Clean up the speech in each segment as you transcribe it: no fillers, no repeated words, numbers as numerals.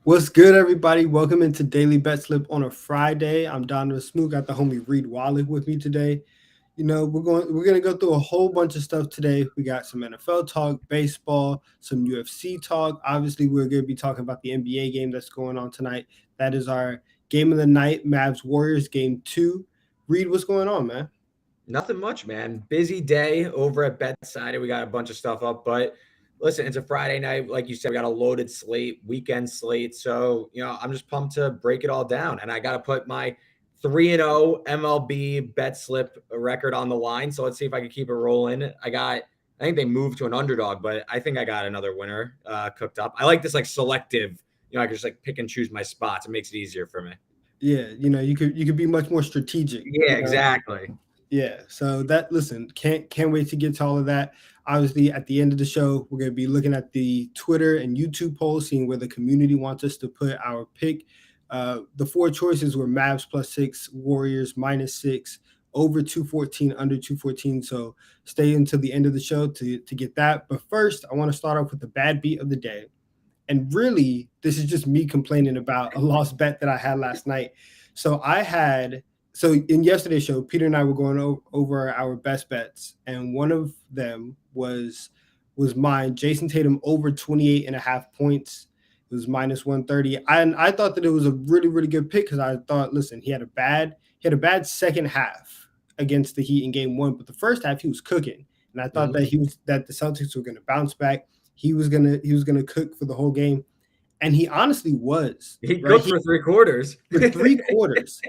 What's good, everybody? Welcome into Daily Betslip on a Friday. I'm Donnavan. Smoot. Got the homie Reed Wallach with me today. We're gonna go through a whole bunch of stuff today. We got some NFL talk, baseball, some UFC talk. Obviously, we're gonna be talking about the NBA game that's going on tonight. That is our game of the night, Mavs Warriors game 2. Reed, what's going on, man? Nothing much, man. Busy day over at BetSided. We got a bunch of stuff up, but listen, it's a Friday night. Like you said, we got a loaded slate, weekend slate. So, I'm just pumped to break it all down. And I got to put my 3-0 MLB bet slip record on the line. So let's see if I can keep it rolling. I think they moved to an underdog, but I think I got another winner cooked up. I like this like selective, I can just like pick and choose my spots. It makes it easier for me. Yeah, you could be much more strategic. Yeah, exactly. Yeah, so that listen, can't wait to get to all of that. Obviously, at the end of the show, we're gonna be looking at the Twitter and YouTube polls, seeing where the community wants us to put our pick. The four choices were Mavs +6, Warriors -6, over 214, under 214. So stay until the end of the show to get that. But first, I want to start off with the bad beat of the day. And really, this is just me complaining about a lost bet that I had last night. So in yesterday's show, Peter and I were going over our best bets, and one of them was mine. Jason Tatum over 28 and a half points. It was -130. And I thought that it was a really, really good pick because I thought, listen, he had a bad second half against the Heat in game one, but the first half he was cooking. And I thought Mhm. that the Celtics were gonna bounce back. He was gonna cook for the whole game. And he honestly was, He right? cooked for 3 quarters. For 3 quarters,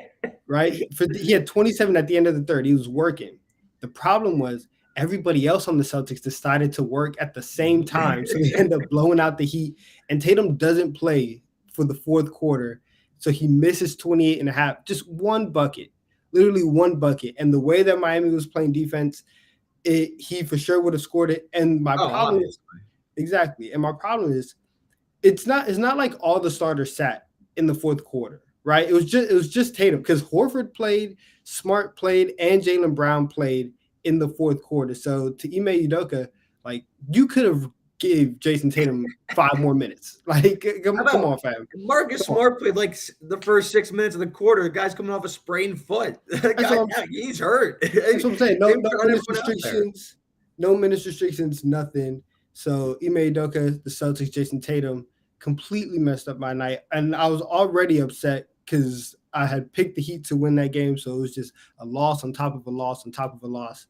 right? He had 27 at the end of the third. He was working. The problem was everybody else on the Celtics decided to work at the same time. So they end up blowing out the Heat. And Tatum doesn't play for the fourth quarter. So he misses 28 and a half, just one bucket, literally one bucket. And the way that Miami was playing defense, he for sure would have scored it. And my Oh, problem is obviously. exactly. And my problem is it's not like all the starters sat in the fourth quarter, right? It was just Tatum because Horford played, Smart played, and Jaylen Brown played in the fourth quarter. So to Ime Udoka, like you could have gave Jason Tatum 5 more minutes. Like How come about on, fam. Marcus Come on. Smart played like the first 6 minutes of the quarter? The guy's coming off a sprained foot. The That's what guy, I'm yeah, he's hurt. that's what I'm saying. They No put on minutes everyone out there. restrictions, no minutes restrictions, nothing. So Ime Udoka, the Celtics, Jason Tatum completely messed up my night. And I was already upset because I had picked the Heat to win that game. So it was just a loss on top of a loss on top of a loss.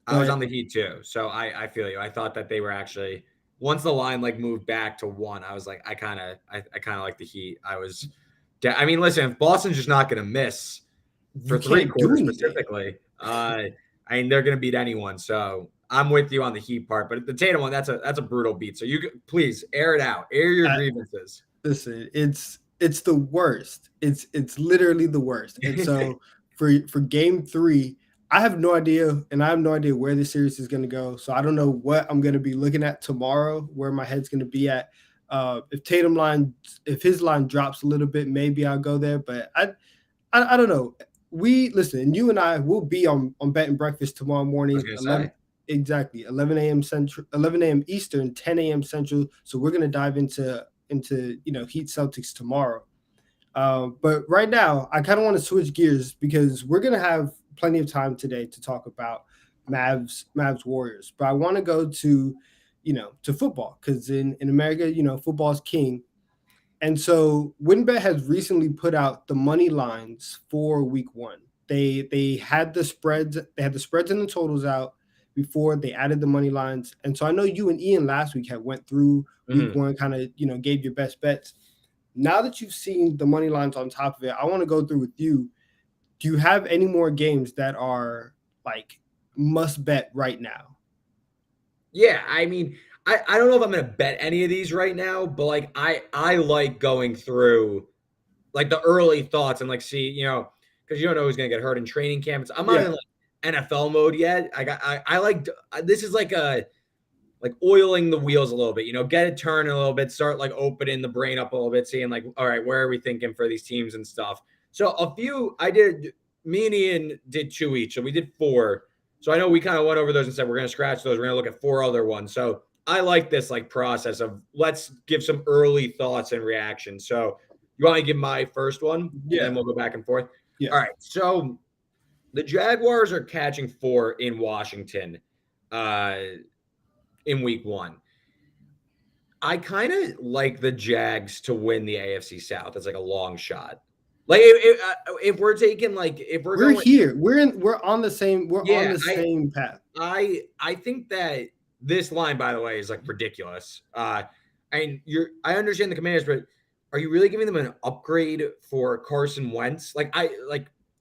I was on But the Heat too, so I feel you. I thought that they were actually once the line like moved back to one, I was like, I kind of like the Heat. I mean, listen, if Boston's just not going to miss you for three can't do quarters anything. specifically, I mean they're going to beat anyone. So I'm with you on the Heat part, but the Tatum one, that's a brutal beat. So please air it out, air your I, grievances. Listen, it's the worst. It's literally the worst. And so for game three, I have no idea, and I have no idea where this series is going to go. So I don't know what I'm going to be looking at tomorrow, where my head's going to be at. If his line drops a little bit, maybe I'll go there. But I don't know. We listen. You and I will be on Bet and Breakfast tomorrow I was morning, going to 11 say. exactly 11 a.m. Central, 11 a.m. Eastern, 10 a.m. Central. So we're gonna dive into Heat Celtics tomorrow. But right now, I kind of want to switch gears because we're gonna have plenty of time today to talk about Mavs Warriors. But I want to go to football because in America, football's king. And so WinBet has recently put out the money lines for week one. They had the spreads and the totals out before they added the money lines. And so I know you and Ian last week had went through week Mhm. one, kind of gave your best bets. Now that you've seen the money lines on top of it, I want to go through with you. Do you have any more games that are like must bet right now? Yeah, I mean, I don't know if I'm gonna bet any of these right now, but like I like going through like the early thoughts and like see, because you don't know who's gonna get hurt in training camps. I'm not Yeah, in like NFL mode yet. I like this is like a like oiling the wheels a little bit, get it turning a little bit, start like opening the brain up a little bit, seeing like, all right, where are we thinking for these teams and stuff. So a few I did, me and Ian did two each, so we did four. So I know we kind of went over those and said we're going to scratch those. We're going to look at four other ones. So I like this like process of let's give some early thoughts and reactions. So you want to give my first one, and then Yeah, we'll go back and forth. yeah. All right. So the Jaguars are catching 4 in Washington uh, in week 1. I kind of like the Jags to win the AFC South. It's like a long shot. Like if we're taking like if we're We're going, here. We're on the same. We're on yeah, the same path. I think that this line, by the way, is like ridiculous. And I understand the Commanders, but are you really giving them an upgrade for Carson Wentz? I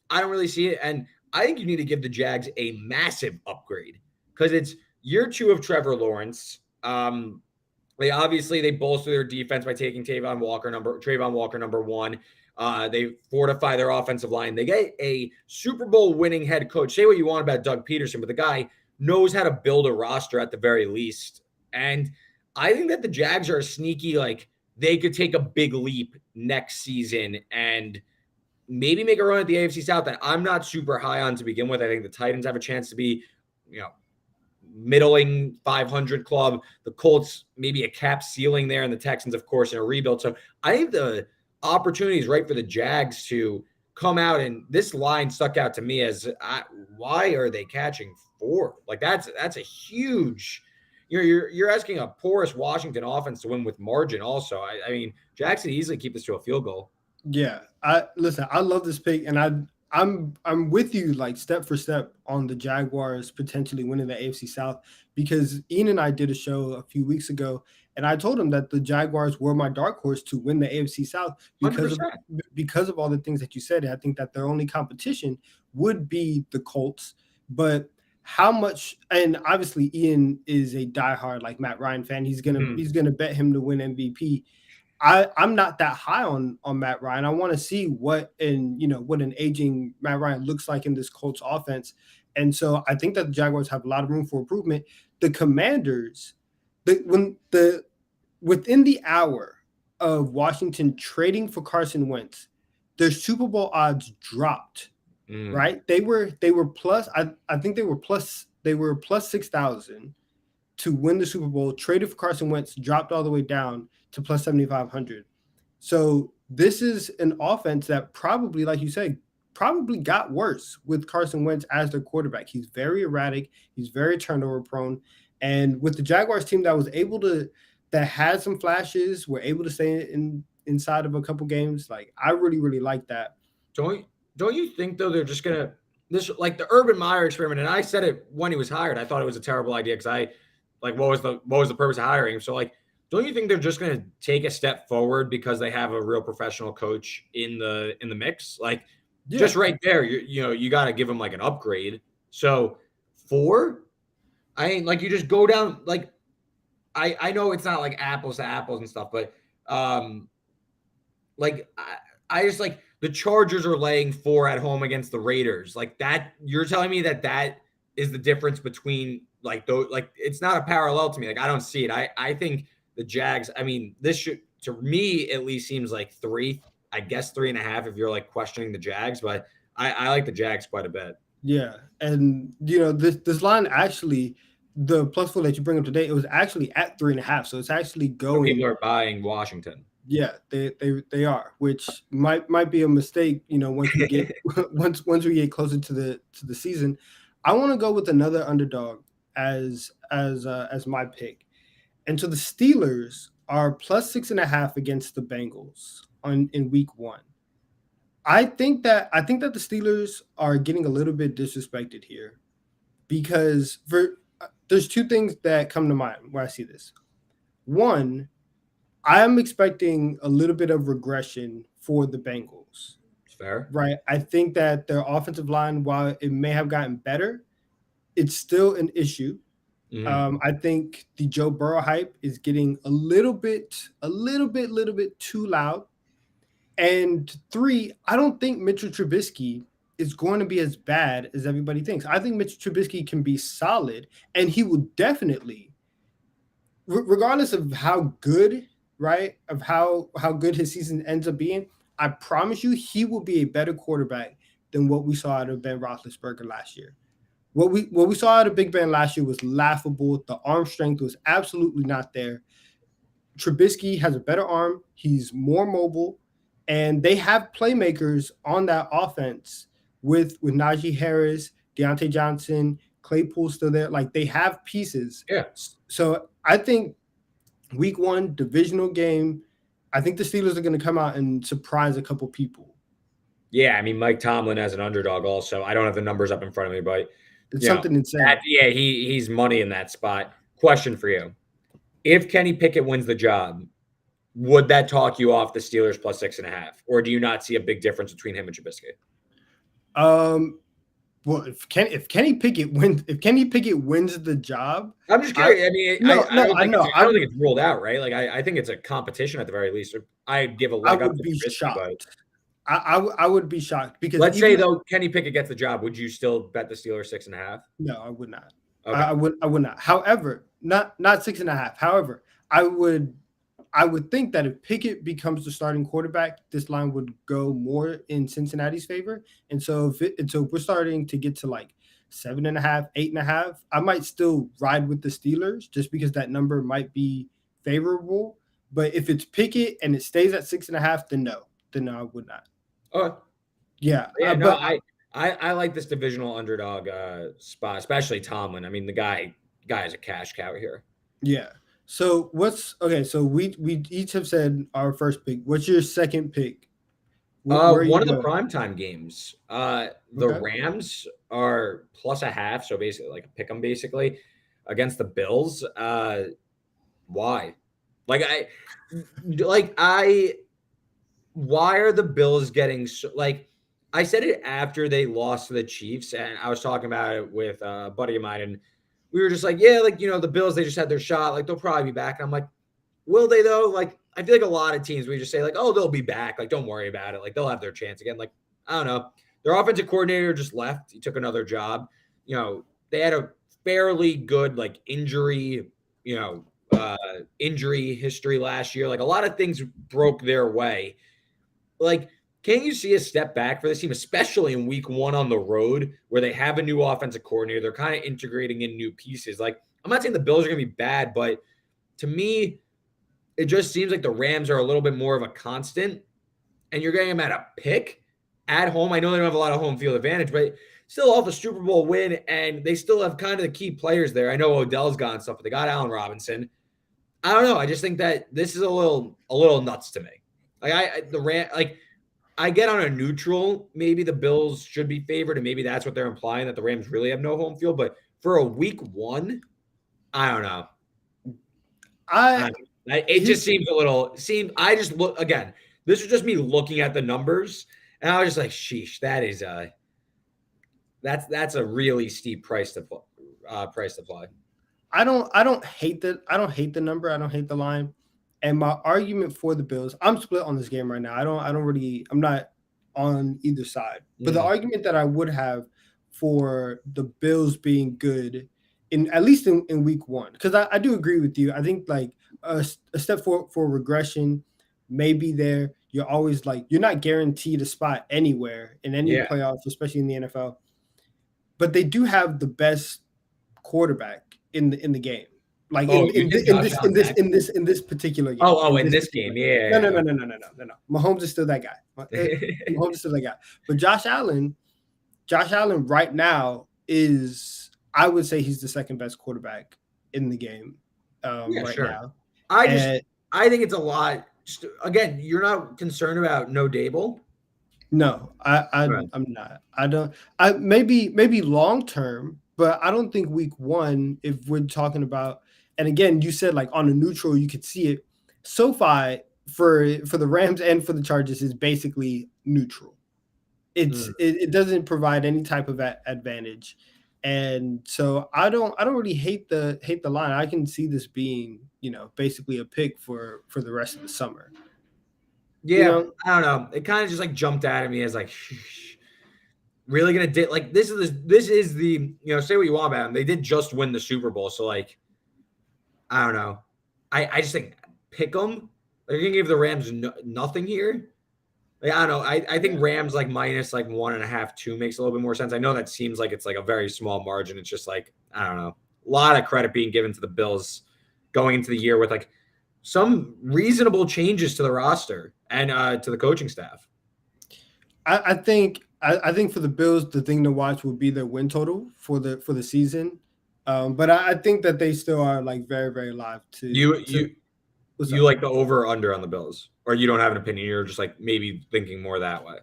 don't really see it, and I think you need to give the Jags a massive upgrade because it's year 2 of Trevor Lawrence. They bolster their defense by taking Trayvon Walker number 1. They fortify their offensive line. They get a Super Bowl winning head coach. Say what you want about Doug Peterson, but the guy knows how to build a roster at the very least. And I think that the Jags are sneaky, like they could take a big leap next season and maybe make a run at the AFC South that I'm not super high on to begin with. I think the Titans have a chance to be, you know, middling 500 club. The Colts, maybe a cap ceiling there, and the Texans, of course, in a rebuild. So I think the opportunity is right for the Jags to come out, and this line stuck out to me as why are they catching 4? Like that's a huge. You're asking a porous Washington offense to win with margin. Also, I mean, Jags could easily keep this to a field goal. Yeah, I listen. I love this pick, and I'm with you like step for step on the Jaguars potentially winning the AFC South because Ian and I did a show a few weeks ago, and I told him that the Jaguars were my dark horse to win the AFC South 100%. because of all the things that you said. I think that their only competition would be the Colts, but how much? And obviously, Ian is a diehard like Matt Ryan fan. He's gonna bet him to win MVP. I'm not that high on Matt Ryan. I want to see what what an aging Matt Ryan looks like in this Colts offense. And so I think that the Jaguars have a lot of room for improvement. The Commanders, within the hour of Washington trading for Carson Wentz, their Super Bowl odds dropped. Right? They were plus I think they were plus 6,000 to win the Super Bowl, traded for Carson Wentz, dropped all the way down to plus 7,500. So this is an offense that probably, like you said, probably got worse with Carson Wentz as their quarterback. He's very erratic. He's very turnover prone. And with the Jaguars team that had some flashes, were able to stay inside of a couple games. Like I really, really like that. Don't you think though they're just gonna this like the Urban Meyer experiment? And I said it when he was hired. I thought it was a terrible idea because I like what was the purpose of hiring him? So like, don't you think they're just gonna take a step forward because they have a real professional coach in the mix? Like Yeah. just right there, you got to give them like an upgrade. So 4, I ain't like you just go down like I know it's not like apples to apples and stuff, but like I just like the Chargers are laying 4 at home against the Raiders. Like that, you're telling me that is the difference between like those. Like it's not a parallel to me. Like I don't see it. I think the Jags. I mean, this should to me at least seems like 3. I guess 3.5 if you're like questioning the Jags, but I like the Jags quite a bit. Yeah. And this line actually the plus 4 that you bring up today, it was actually at 3.5. So it's actually So people going. are buying Washington. Yeah, they are, which might be a mistake, once we get once we get closer to the season. I want to go with another underdog as my pick. And so the Steelers are plus 6.5 against the Bengals in week 1. I think that the Steelers are getting a little bit disrespected here because there's 2 things that come to mind where I see this. One, I am expecting a little bit of regression for the Bengals. It's fair. Right. I think that their offensive line, while it may have gotten better, it's still an issue. I think the Joe Burrow hype is getting a little bit too loud. And 3, I don't think Mitchell Trubisky is going to be as bad as everybody thinks. I think Mitchell Trubisky can be solid, and he will definitely, regardless of how good, right, of how good his season ends up being, I promise you he will be a better quarterback than what we saw out of Ben Roethlisberger last year. what we saw out of Big Ben last year was laughable. The arm strength was absolutely not there. Trubisky has a better arm. He's more mobile, and they have playmakers on that offense with Najee Harris, Deontay Johnson, Claypool still there. Like they have pieces. Yeah. So I think week one divisional game, I think the Steelers are going to come out and surprise a couple people. Yeah, I mean Mike Tomlin as an underdog also. I don't have the numbers up in front of me, but It's something insane. he's money in that spot. Question for you. If Kenny Pickett wins the job, would that talk you off the Steelers plus 6.5? Or do you not see a big difference between him and Trubisky? Well, if Kenny Pickett wins the job, I'm just curious. I don't think it's ruled out, right? Like I think it's a competition at the very least. I'd give a leg up to Trubisky, but I would be shocked because let's say though Kenny Pickett gets the job, would you still bet the Steelers 6.5? No, I would not. Okay. I would not. However, not 6.5. However, I would think that if Pickett becomes the starting quarterback, this line would go more in Cincinnati's favor. And so if we're starting to get to like 7.5, 8.5, I might still ride with the Steelers just because that number might be favorable. But if it's Pickett and it stays at 6.5, then no, I would not. Okay. Yeah. I like this divisional underdog spot, especially Tomlin. I mean, the guy is a cash cow here. Yeah. So so we each have said our first pick. What's your second pick? One of the primetime games. The Rams are plus 0.5, so basically like a pick 'em basically against the Bills. Why? Why are the Bills getting so, like, I said it after they lost to the Chiefs, and I was talking about it with a buddy of mine, and we were just like, yeah, like, the Bills, they just had their shot. Like, they'll probably be back. And I'm like, will they, though? Like, I feel like a lot of teams, we just say, like, oh, they'll be back. Like, don't worry about it. Like, they'll have their chance again. Like, I don't know. Their offensive coordinator just left. He took another job. They had a fairly good, like, injury history last year. Like, a lot of things broke their way. Like, can you see a step back for this team, especially in week one on the road where they have a new offensive coordinator? They're kind of integrating in new pieces. Like, I'm not saying the Bills are going to be bad, but to me, it just seems like the Rams are a little bit more of a constant, and you're getting them at a pick at home. I know they don't have a lot of home field advantage, but still off a Super Bowl win, and they still have kind of the key players there. I know Odell's gone stuff, but they got Allen Robinson. I don't know. I just think that this is a little nuts to me. I get on a neutral. Maybe the Bills should be favored, and maybe that's what they're implying, that the Rams really have no home field. But for a week one, I don't know. It just seems a little. I just look again. This was just me looking at the numbers, and I was just like, "Sheesh, that's a really steep price to apply." I don't hate the number. I don't hate the line. And my argument for the Bills, I'm split on this game right now. I'm not on either side. But the argument that I would have for the Bills being good at least in week one, because I do agree with you. I think like a step for regression may be there. You're always like, you're not guaranteed a spot anywhere in any playoffs, especially in the NFL. But they do have the best quarterback in the game. Like in this particular game. In this game, yeah. No. Mahomes is still that guy. Mahomes is still that guy. But Josh Allen right now is, I would say he's the second best quarterback in the game now. I think it's a lot. Just, again, you're not concerned about no Dable? No, I'm not. I don't. Maybe long term, but I don't think week one, if we're talking about. And again, you said like on a neutral, you could see it. SoFi for the Rams and for the Chargers is basically neutral. It doesn't provide any type of advantage, and so I don't really hate the line. I can see this being basically a pick for the rest of the summer. Yeah, I don't know. It kind of just like jumped out at me as like, really gonna like this is the say what you want about them. They did just win the Super Bowl, so like. I don't know. I just think pick them. They're going to give the Rams nothing here. Like, I don't know. I think Rams like minus like 1.5, 2 makes a little bit more sense. I know that seems like it's like a very small margin. It's just like, I don't know. A lot of credit being given to the Bills going into the year with like some reasonable changes to the roster and to the coaching staff. I think for the Bills, the thing to watch will be their win total for the season. But I think that they still are like very, very live You to you what's you up? like the over or under on the Bills, or you don't have an opinion? You're just like maybe thinking more that way.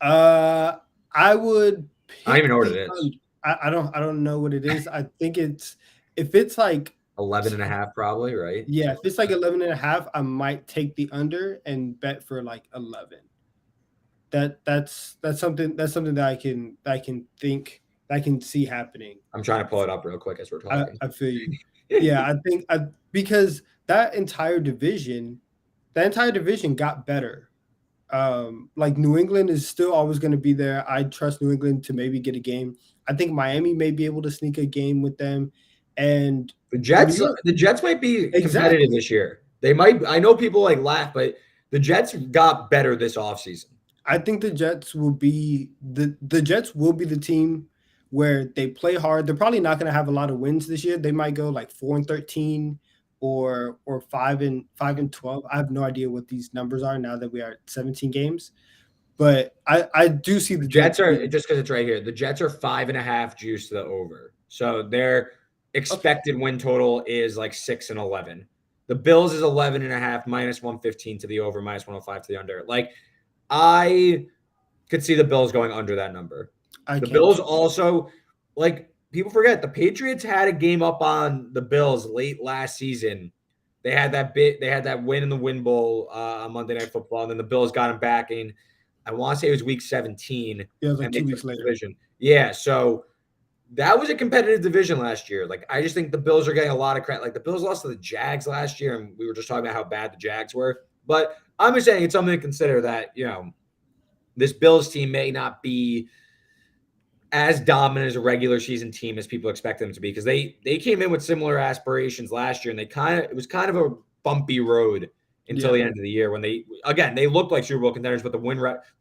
Uh, I would I don't even know pick what it the is. I don't know what it is. I think it's if it's like 11 and a half, probably, right? yeah, if So it's like 11 and a half, I might take the under and bet for like 11. That's something that I can think that I can see happening. I'm trying to pull it up real quick as we're talking. I feel you. Yeah, I think because that entire division got better. Like New England is still always going to be there. I trust New England to maybe get a game. I think Miami may be able to sneak a game with them, and The New Jets, York the Jets might be competitive exactly. this year. They might. I know people like laugh, but the Jets got better this offseason. I think the Jets will be the team where they play hard. They're probably not going to have a lot of wins this year. They might go like 4-13 or 5-12. I have no idea what these numbers are now that we are at 17 games. But I do see The the Jets Jets are being just because it's right here. The Jets are 5.5 juice to the over, so their okay. expected win total is like 6 and 11. The Bills is 11.5 minus 115 to the over, minus 105 to the under. Like I could see the Bills going under that number. I The can Bills too. also, like people forget, the Patriots had a game up on the Bills late last season. They had that win in the Win Bowl on Monday Night Football, and then the Bills got them back in. I want to say it was week 17, Yeah, it was like and they two took weeks the later. division. Yeah, so that was a competitive division last year. Like I just think the Bills are getting a lot of credit. Like the Bills lost to the Jags last year, and we were just talking about how bad the Jags were. But I'm just saying it's something to consider that this Bills team may not be as dominant as a regular season team as people expect them to be because they came in with similar aspirations last year and it was kind of a bumpy road until Yeah. the end of the year when they looked like Super Bowl contenders, but the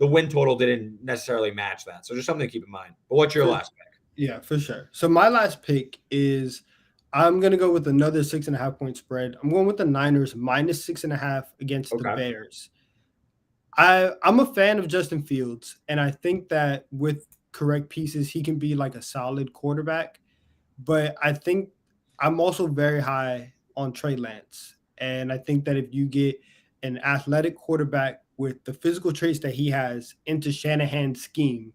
win total didn't necessarily match that. So just something to keep in mind. But what's your For, last pick? yeah, for sure. So my last pick is I'm gonna go with another 6.5 point spread. I'm going with the Niners minus 6.5 against the Okay. Bears. I'm a fan of Justin Fields, and I think that with correct pieces, he can be like a solid quarterback. But I think I'm also very high on Trey Lance, and I think that if you get an athletic quarterback with the physical traits that he has into Shanahan's scheme,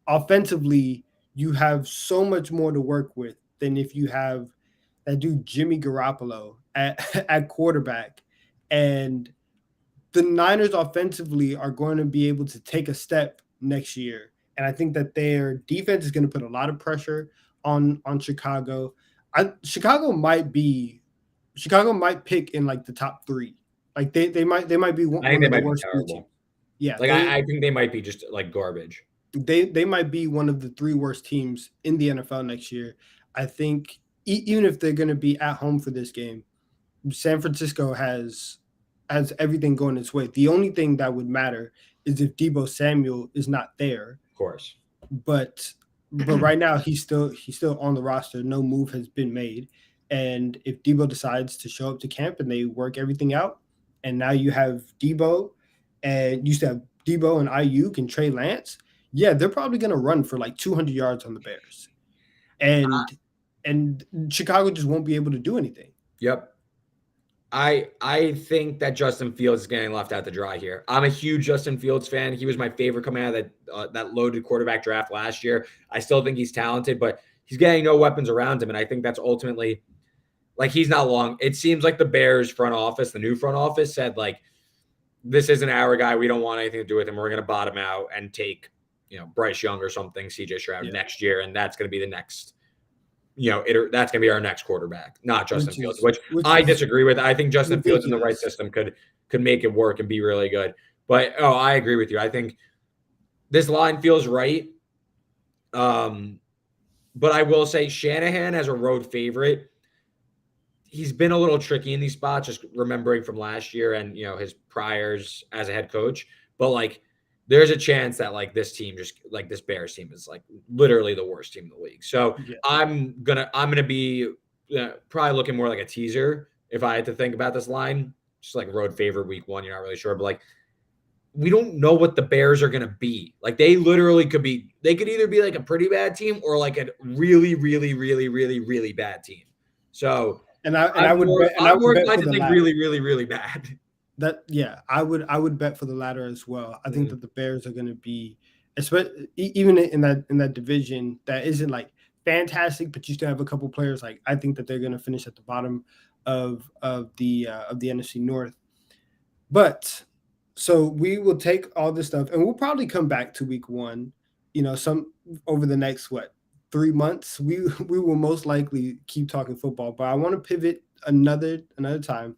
offensively, you have so much more to work with than if you have that dude Jimmy Garoppolo at, at quarterback. And the Niners offensively are going to be able to take a step next year. And I think that their defense is going to put a lot of pressure on Chicago. Chicago might pick in like the top three. Like they might be I think one they of the might be worst three teams. terrible. Yeah, Like I think they might be just like garbage. they might be one of the three worst teams in the NFL next year. I think even if they're going to be at home for this game, San Francisco has everything going its way. The only thing that would matter is if Debo Samuel is not there. Of course. But right now he's still on the roster. No move has been made. And if Debo decides to show up to camp and they work everything out, and now you have Debo and you still have Debo and Ayuk and Trey Lance, yeah, they're probably gonna run for like 200 yards on the Bears. And and Chicago just won't be able to do anything. Yep. I think that Justin Fields is getting left out to dry here. I'm a huge Justin Fields fan. He was my favorite coming out of that loaded quarterback draft last year. I still think he's talented, but he's getting no weapons around him, and I think that's ultimately like he's not long. It seems like the Bears front office, the new front office, said like this isn't our guy. We don't want anything to do with him. We're going to bottom out and take Bryce Young or something, CJ Stroud Yeah. next year, and that's going to be the next that's going to be our next quarterback, not Justin Fields, which Which I is disagree with. I think Justin Fields in the right ridiculous. system could make it work and be really good. But I agree with you. I think this line feels right. But I will say Shanahan as a road favorite, he's been a little tricky in these spots, just remembering from last year and his priors as a head coach. But like there's a chance that like this team just like this Bears team is like literally the worst team in the league. So Yeah. I'm gonna be probably looking more like a teaser if I had to think about this line. Just like road favorite week one, you're not really sure, but like we don't know what the Bears are gonna be. Like they literally could be. They could either be like a pretty bad team or like a really, really, really, really, really bad team. So And I I'm would more bet, and I I'm would more bet inclined for to the think latter. really, really, really bad. That yeah, I would bet for the latter as well. I think that the Bears are going to be, especially even in that division that isn't like fantastic, but you still have a couple players. Like I think that they're going to finish at the bottom of the NFC North. But so we will take all this stuff, and we'll probably come back to week one. Some over the next 3 months, we will most likely keep talking football. But I want to pivot another time.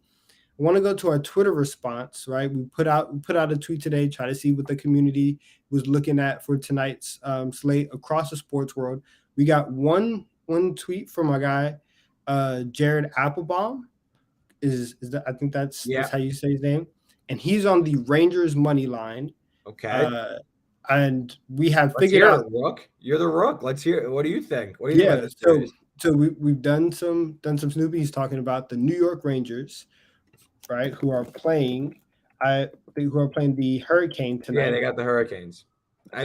I want to go to our Twitter response, right? We put out a tweet today, try to see what the community was looking at for tonight's slate across the sports world. We got one tweet from our guy, Jared Applebaum. Is that I think that's Yeah. how you say his name, and he's on the Rangers money line, Okay. uh, and we have Let's figured hear it, out. Rook. You're the Rook. Let's hear it. What do you think? What do you think about Yeah, this so series? so we've done some snooping. He's talking about the New York Rangers, right? I think who are playing the Hurricane Yeah, they tonight. got the Hurricanes.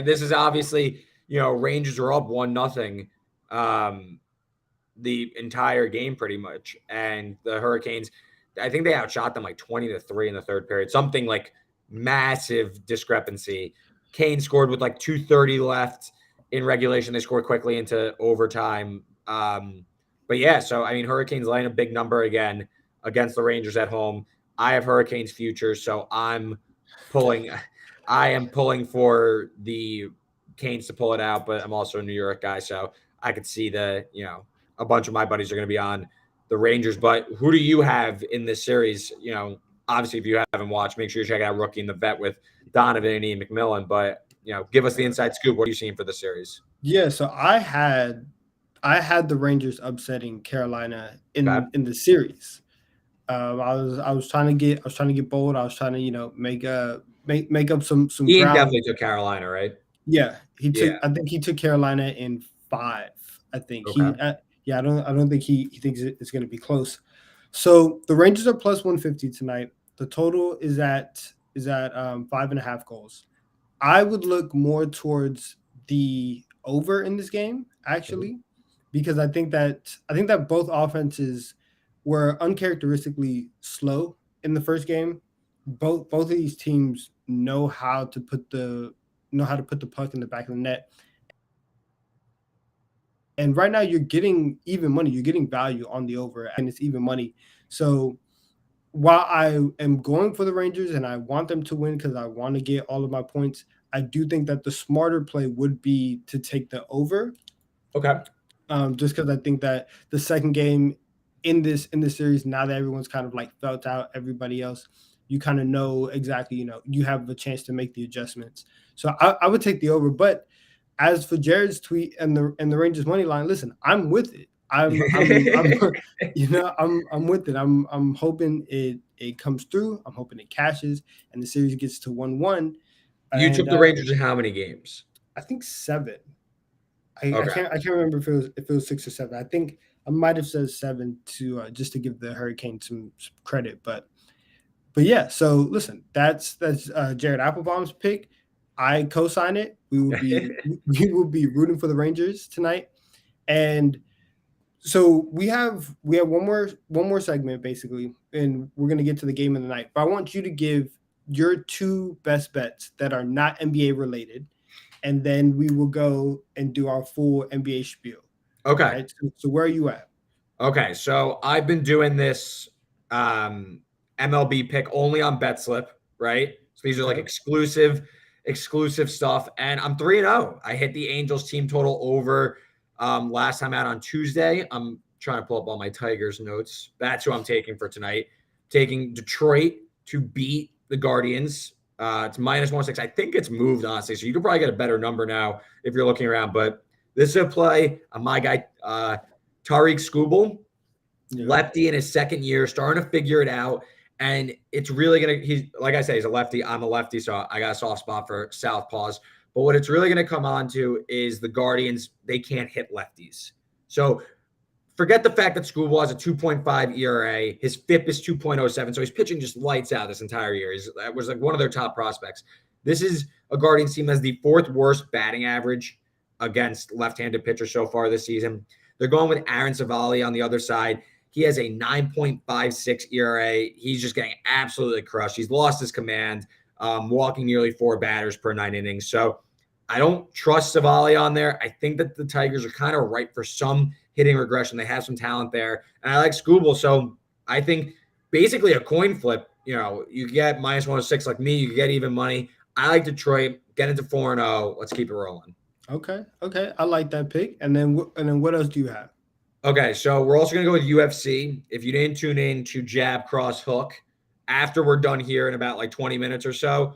This is obviously, Rangers are up 1-0 um, the entire game pretty much. And the Hurricanes, I think they outshot them like 20-3 in the third period. Something like massive discrepancy. Kane scored with like 2:30 left in regulation. They scored quickly into overtime. But yeah, so I mean, Hurricanes laying a big number again against the Rangers at home. I have Hurricanes futures, so pulling. I am pulling for the Canes to pull it out, but I'm also a New York guy, so I could see a bunch of my buddies are going to be on the Rangers. But who do you have in this series? Obviously, if you haven't watched, make sure you check out Rookie and the Vet with Donnavan and Ian McMillan. But give us the inside scoop. What are you seeing for the series? Yeah, so I had the Rangers upsetting Carolina Okay. in the series. I was trying to get bold. I was trying to make up some Ian ground. definitely took Carolina, right? Yeah, Yeah. I think he took Carolina in 5. I think Okay. yeah, I don't think he thinks it's going to be close. So the Rangers are plus 150 tonight. The total is at 5.5 goals. I would look more towards the over in this game actually, because I think that both offenses were uncharacteristically slow in the first game. Both of these teams know how to put the puck in the back of the net. And right now you're getting even money. You're getting value on the over, and it's even money. So while I am going for the Rangers and I want them to win because I want to get all of my points, I do think that the smarter play would be to take the over, Okay. just because I think that the second game in this series, now that everyone's kind of like felt out everybody else, you kind of know exactly, you have a chance to make the adjustments. So I would take the over. But as for Jared's tweet and the Rangers money line, listen, I'm with it. I'm I'm with it. I'm hoping it comes through. I'm hoping it cashes and the series gets to 1-1. You And took the Rangers in how many games? I think 7. I Okay. can't remember if it was 6 or 7. I think I might have said 7 to just to give the Hurricane some credit. But yeah. So listen, that's Jared Applebaum's pick. I co-sign it. We will be rooting for the Rangers tonight. And so we have one more segment basically, and we're gonna get to the game of the night. But I want you to give your 2 best bets that are not NBA related, and then we will go and do our full NBA spiel. All Okay. right. So where are you at? Okay, so I've been doing this MLB pick only on BetSlip, right? So these are like Okay. exclusive stuff, and I'm 3-0. I hit the Angels team total over last time out on Tuesday. I'm trying to pull up all my Tigers notes. That's who I'm taking for tonight. Taking Detroit to beat the Guardians. It's -106. I think it's moved honestly, so you could probably get a better number now if you're looking around. But this is a play on my guy. Tariq Skubal, Yeah. lefty in his second year, starting to figure it out. And it's really going to, he's like I say, he's a lefty. I'm a lefty. So I got a soft spot for southpaws. But what it's really going to come on to is the Guardians, they can't hit lefties. So forget the fact that Schoolboy has a 2.5 ERA. His FIP is 2.07. So he's pitching just lights out this entire year. That was like one of their top prospects. This is a Guardians team that has the fourth worst batting average against left-handed pitchers so far this season. They're going with Aaron Savali on the other side. He has a 9.56 ERA. He's just getting absolutely crushed. He's lost his command, walking nearly 4 batters per 9 innings. So I don't trust Savali on there. I think that the Tigers are kind of ripe for some hitting regression. They have some talent there. And I like Scooble. So I think basically a coin flip. You get minus 106 like me. You get even money. I like Detroit. Get into 4-0. Let's keep it rolling. Okay. I like that pick. And then what else do you have? Okay, so we're also going to go with UFC. If you didn't tune in to Jab Cross Hook, after we're done here in about like 20 minutes or so,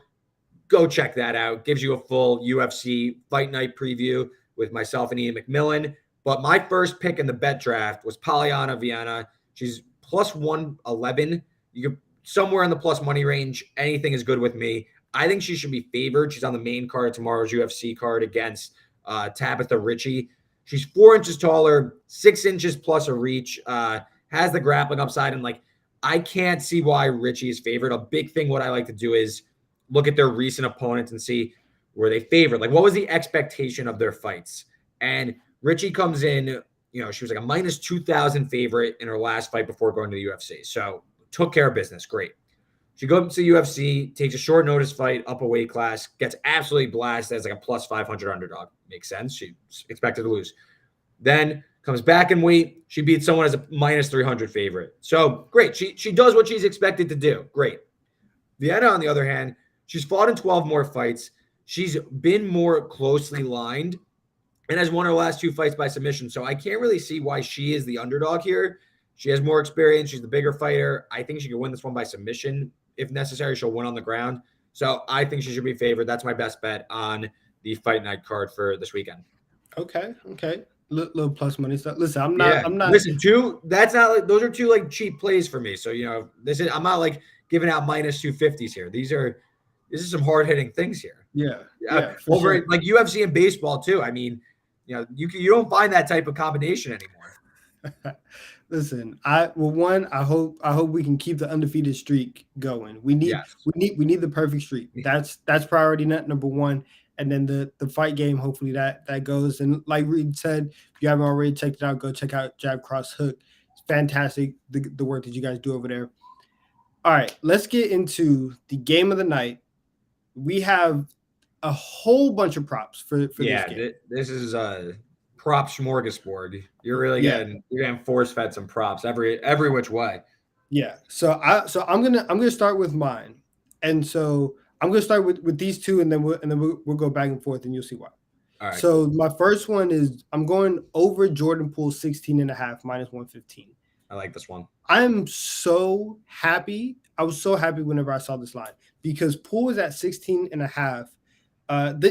go check that out. Gives you a full UFC fight night preview with myself and Ian McMillan. But my first pick in the bet draft was Polyana Viana. She's plus 111. You can somewhere in the plus money range. Anything is good with me. I think she should be favored. She's on the main card, tomorrow's UFC card against Tabitha Ritchie. She's 4 inches taller, 6 inches plus a reach, has the grappling upside. And I can't see why Ritchie is favored. A big thing, what I like to do is look at their recent opponents and see were they favored? What was the expectation of their fights? And Ritchie comes in, she was like a minus 2,000 favorite in her last fight before going to the UFC. So took care of business. Great. She goes to the UFC, takes a short notice fight up a weight class, gets absolutely blasted as like a plus 500 underdog. Makes sense. She expected to lose. Then comes back in weight. She beats someone as a minus 300 favorite. So great. She does what she's expected to do. Great. Vienna, on the other hand, she's fought in 12 more fights. She's been more closely lined and has won her last 2 fights by submission. So I can't really see why she is the underdog here. She has more experience. She's the bigger fighter. I think she can win this one by submission. If necessary, she'll win on the ground. So I think she should be favored. That's my best bet on the fight night card for this weekend. Okay. Little plus money stuff. Listen, I'm not. Listen, that's not those are 2 cheap plays for me. So I'm not giving out minus 250s here. This is some hard hitting things here. Yeah. Over sure. Like UFC and baseball too. I mean, you don't find that type of combination anymore. Listen, I hope we can keep the undefeated streak going. We need the perfect streak. That's priority number 1. And then the fight game, hopefully that goes. And like Reed said, if you haven't already checked it out, go check out Jab Cross Hook. It's fantastic, the work that you guys do over there. All right, let's get into the game of the night. We have a whole bunch of props for this game. This is a prop smorgasbord. You're really getting force fed some props every which way. Yeah. So I'm gonna start with mine, and so I'm gonna start with these 2, and then we'll go back and forth, and you'll see why. All right. So my first one is I'm going over Jordan Poole 16.5 minus 115. I like this one. I'm so happy. I was so happy whenever I saw this line because Poole was at 16.5.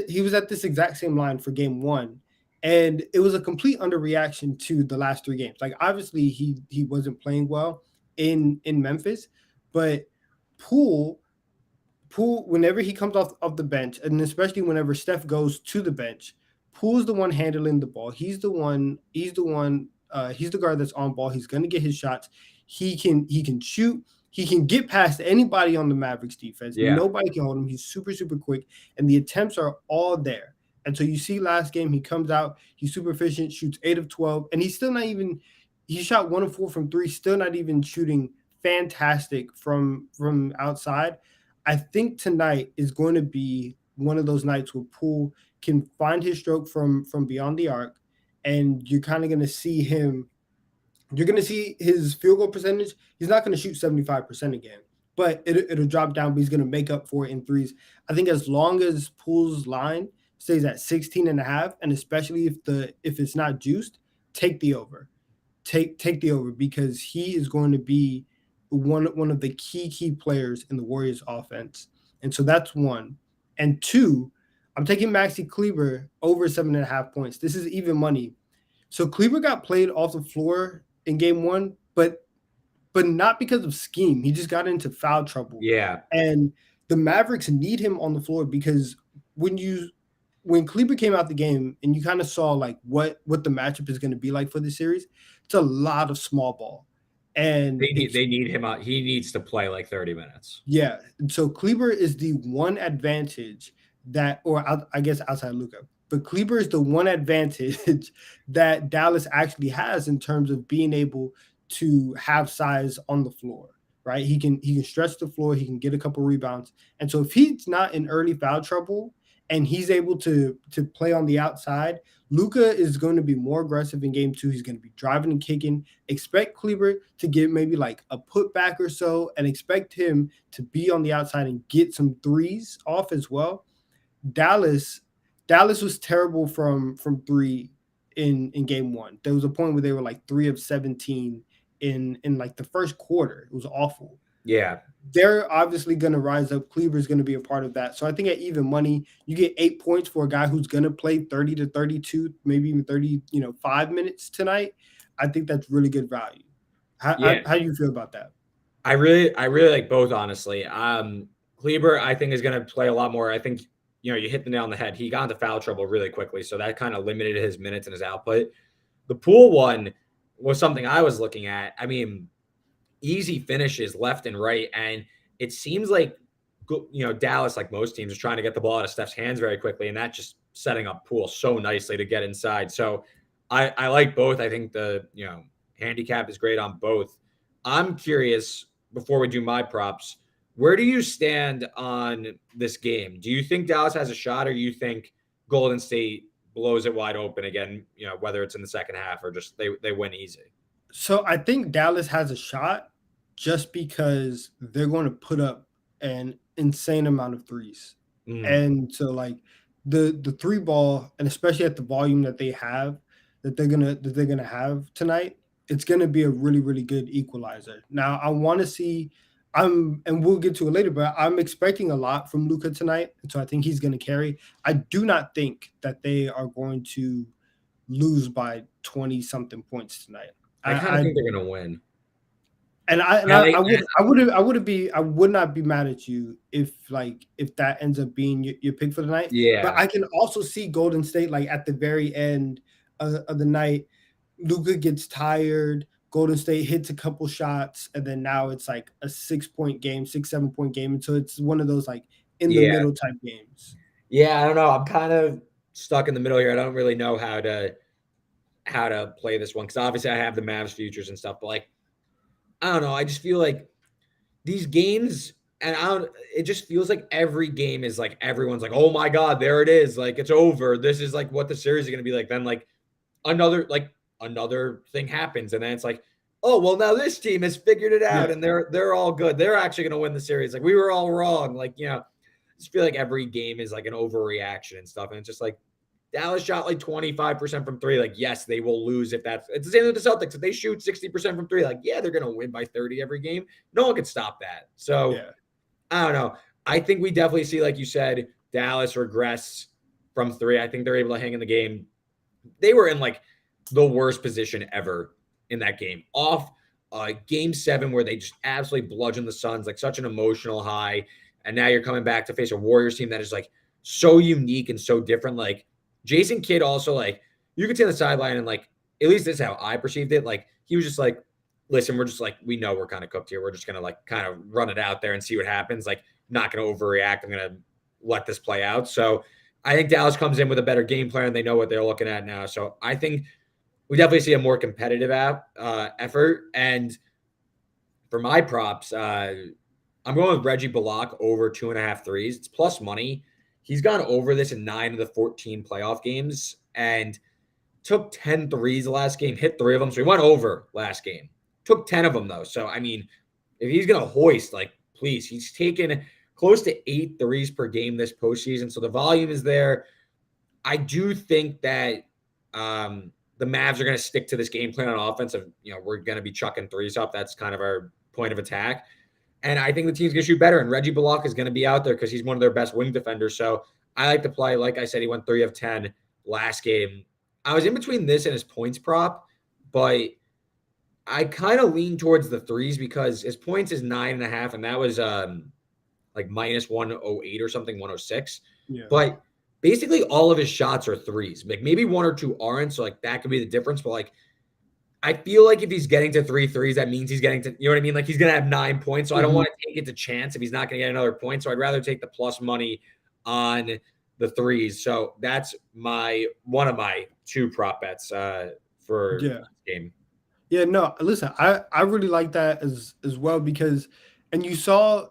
He was at this exact same line for game 1. And it was a complete underreaction to the last 3 games. Obviously he wasn't playing well in Memphis, but Poole, whenever he comes off the bench, and especially whenever Steph goes to the bench, Poole's the one handling the ball. He's the guard that's on ball. He's gonna get his shots. He can shoot. He can get past anybody on the Mavericks defense. Yeah. Nobody can hold him. He's super, super quick, and the attempts are all there. And so you see last game, he comes out, he's super efficient, shoots 8 of 12, and he's still not even – he shot 1 of 4 from 3, still not even shooting fantastic from outside. I think tonight is going to be one of those nights where Poole can find his stroke from beyond the arc, and you're kind of going to see him – you're going to see his field goal percentage. He's not going to shoot 75% again, but it'll drop down, but he's going to make up for it in threes. I think as long as Poole's line – stays at 16.5, and especially if it's not juiced, take the over. Take the over because he is going to be one of the key players in the Warriors offense. And so that's 1. And 2, I'm taking Maxi Kleber over 7.5 points. This is even money. So Kleber got played off the floor in game 1, but but not because of scheme. He just got into foul trouble. Yeah. And the Mavericks need him on the floor because when Kleber came out the game and you kind of saw like what the matchup is going to be like for the series, it's a lot of small ball. And They need him out. He needs to play like 30 minutes. yeah, and so Kleber is the one advantage that, or I guess outside Luka, but Kleber is the one advantage that Dallas actually has in terms of being able to have size on the floor. Right, he can stretch the floor, he can get a couple rebounds, and so if he's not in early foul trouble and he's able to play on the outside, Luka is going to be more aggressive in game two. He's going to be driving and kicking. Expect Kleber to get maybe like a putback or so, and expect him to be on the outside and get some threes off as well. Dallas, Dallas was terrible from three in game one. There was a point where they were like 3 of 17 in like the first quarter. It was awful. Yeah. They're obviously going to rise up. Cleaver's going to be a part of that. So I think at even money, you get 8 points for a guy who's going to play 30 to 32, maybe even 30, 5 minutes tonight. I think that's really good value. How do you feel about that? I really like both, honestly. Kleber, I think, is going to play a lot more. I think, you hit the nail on the head. He got into foul trouble really quickly, so that kind of limited his minutes and his output. The Poole one was something I was looking at. I mean, easy finishes left and right, and it seems like Dallas, like most teams, is trying to get the ball out of Steph's hands very quickly, and that's just setting up Poole so nicely to get inside. So I like both. I think the handicap is great on both. I'm curious, before we do my props, where do you stand on this game? Do you think Dallas has a shot, or do you think Golden State blows it wide open again, whether it's in the second half or just they win easy? So I think Dallas has a shot just because they're going to put up an insane amount of threes. And so like the three ball, and especially at the volume that they have, that they're gonna have tonight, it's gonna be a really, really good equalizer. Now I want to see and we'll get to it later, but I'm expecting a lot from Luka tonight. And so I think he's gonna carry. I do not think that they are going to lose by 20 something points tonight. I kind of think they're going to win. And I would not be mad at you if that ends up being your pick for the night. Yeah. But I can also see Golden State like at the very end of the night, Luka gets tired, Golden State hits a couple shots, and then now it's like a 6-point game, 6-7 point game. And so it's one of those like in the middle type games. Yeah, I don't know. I'm kind of stuck in the middle here. I don't really know how to play this one, because obviously I have the Mavs futures and stuff, but like, I don't know. I just feel like these games, and it just feels like every game is like everyone's like, oh my God, there it is. Like, it's over. This is like what the series is going to be like. Then like another thing happens, and then it's like, oh, well, now this team has figured it out, and they're all good. They're actually going to win the series. Like, we were all wrong. Like, I just feel like every game is like an overreaction and stuff. And it's just like, Dallas shot like 25% from three. Like, yes, they will lose it's the same with the Celtics. If they shoot 60% from three, like, yeah, they're going to win by 30 every game. No one can stop that. So I don't know. I think we definitely see, like you said, Dallas regress from three. I think they're able to hang in the game. They were in like the worst position ever in that game. Off game 7, where they just absolutely bludgeoned the Suns, like such an emotional high. And now you're coming back to face a Warriors team that is like so unique and so different. Like, Jason Kidd also, like, you could see on the sideline, and like, at least this is how I perceived it. Like, he was just like, listen, we're just like, we know we're kind of cooked here. We're just going to like kind of run it out there and see what happens. Like, not going to overreact. I'm going to let this play out. So I think Dallas comes in with a better game plan. They know what they're looking at now. So I think we definitely see a more competitive effort. And for my props, I'm going with Reggie Bullock over 2.5 threes. It's plus money. He's gone over this in 9 of the 14 playoff games and took 10 threes the last game, hit 3 of them. So he went over last game. Took 10 of them, though. So, I mean, if he's going to hoist, like, please, he's taken close to 8 threes per game this postseason. So the volume is there. I do think that the Mavs are going to stick to this game plan on offense of, we're going to be chucking threes up. That's kind of our point of attack. And I think the team's going to shoot better. And Reggie Bullock is going to be out there because he's one of their best wing defenders. So I like to play. Like I said, he went 3 of 10 last game. I was in between this and his points prop, but I kind of lean towards the threes because his points is 9.5, and that was like minus 108 or something, 106. Yeah. But basically all of his shots are threes. Like maybe one or two aren't, so like that could be the difference. But like I feel like if he's getting to 3 threes, that means he's getting to, you know what I mean? Like he's gonna have 9 points. So I don't Mhm. want to take it to chance if he's not gonna get another point. So I'd rather take the plus money on the threes. So that's one of my two prop bets for Yeah. this game. Yeah, no, listen, I really like that as well because and you saw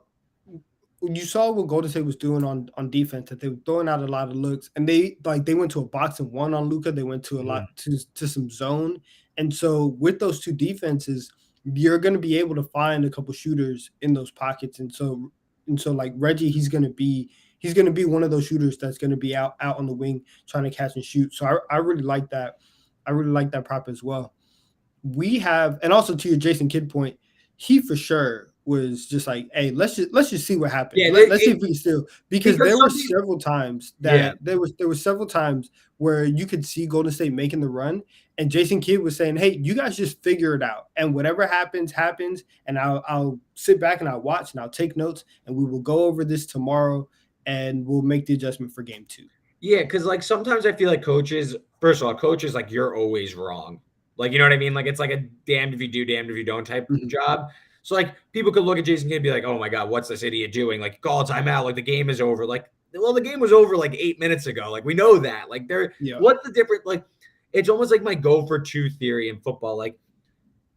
what Golden State was doing on defense, that they were throwing out a lot of looks, and they went to a box and one on Luka. They went to a Mhm. lot to some zone, and so with those two defenses, you're going to be able to find a couple shooters in those pockets, and so like Reggie, he's going to be one of those shooters that's going to be out on the wing trying to catch and shoot. So I really like that. I really like that prop as well. We have, and also to your Jason Kidd point, he for sure was just like, hey, let's just see what happens. Yeah, Let's see if we can still, because because there were some people, several times yeah, that there were several times where you could see Golden State making the run, and Jason Kidd was saying, hey, you guys just figure it out, and whatever happens happens, and I'll sit back and I'll watch and I'll take notes, and we will go over this tomorrow, and we'll make the adjustment for game two. yeah, because like sometimes I feel like coaches, first of all, coaches like you're always wrong. Like you know what I mean? Like it's like a damned if you do, damned if you don't type Mhm. job. So like people could look at Jason Kidd and be like, oh my God, what's this idiot doing? Like call timeout, like the game is over. Like, well, the game was over like 8 minutes ago. Like we know that. Like Yeah, what's the difference? Like it's almost like my go for two theory in football. Like